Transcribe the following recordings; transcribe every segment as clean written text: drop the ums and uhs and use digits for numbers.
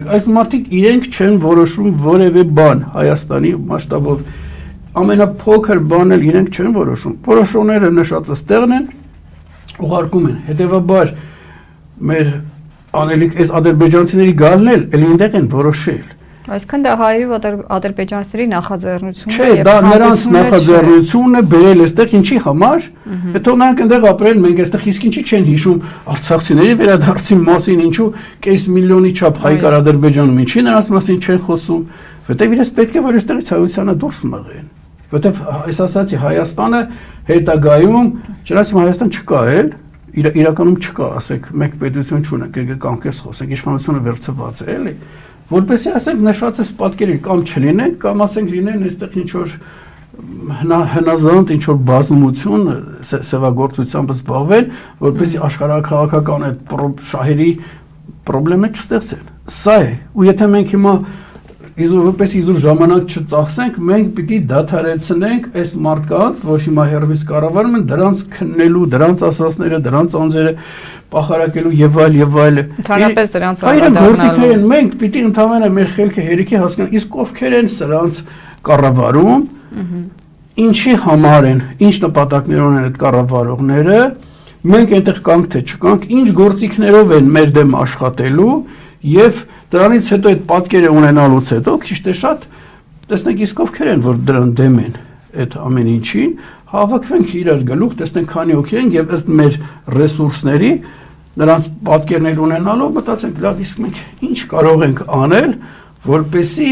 Այս մարդիկ իրենք չեն որոշում որևէ բան Հայաստանի մասշտաբով ամենափոքր բան էլ իրենք չեն որոշում որոշումները նշածս տեղն են ուղարկում են հետևաբար մեր անելիք այս ադրբեջանցիների գալն էլ այնտեղ են որոշել Այսինքն դա հայերի ադրբեջանցիների նախաձեռնությունն է Չէ, դա նրանց նախաձեռնությունն է բերել այստեղ ինչի համար Հետո նրանք այնտեղ ապրել մենք այստեղ իսկ ինչի չեն հիշում արցախցիների վերադարձի մասին ինչու կես միլիոնի չափ հայ կար Ադրբեջանում ինչի նրանց մասին չեն խոսում որտեղ իրենց պետք է որ այստեղից հայությանը դուրս մղեն որտեղ այս ասացի Հայաստանը հետագայում չնայած Հայաստան չկա էլ իրականում չկա ասենք մեկ պետություն չունենք եկեք անկես խոսենք իշխանությունը վերցված է էլի որպեսզի ասենք նշածս պատկերին կամ չլինեն կամ ասենք լինեն այստեղ ինչ որ հնազանդ ինչ որ բազմություն սևագործությամբ զբաղվել որպեսզի աշխարհաքաղաքական այդ շահերի խնդիրները չստեղծեն սա է ու եթե մենք հիմա որպես իզուր ժամանակ չծախսենք մենք պիտի դադարեցնենք այս մարդկանց որ հիմա հերվից կառավարում են դրանց քննելու դրանց ասածները դրանց անձերը պախարակելու եւ այլ Ընդհանրապես դրանց անդրադառնալու են մենք պիտի ընդհանրապես մեր խելքը հերիքի հասկանանք իսկ ովքեր են սրանց կառավարում ինչի համար են ինչ նպատակներ ունեն այդ կառավարողները մենք այնտեղ կանք թե չկանք ինչ գործիքներով են մեր դեմ աշխատելու եւ դրանից հետո այդ պատկերը ունենալուց հետո քիչ թե շատ տեսնենք իսկ ովքեր են որ դրան դեմ են այդ ամեն ինչին հավաքվենք իրար գլուխ տեսնենք քանի հոգի են եւ ըստ մեր ռեսուրսների նրանց պատկերներ ունենալով մտածենք լավ իսկ մենք ինչ կարող ենք անել որպեսզի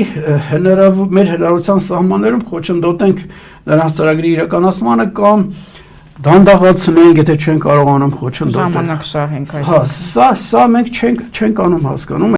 մեր հնարավորության սահմաններում խոչընդոտենք նրանց ծրագրի իրականացմանը կամ դանդաղացնենք եթե չեն կարողանում խոչընդոտել ժամանակ շահենք սա մենք չենք անում հասկանում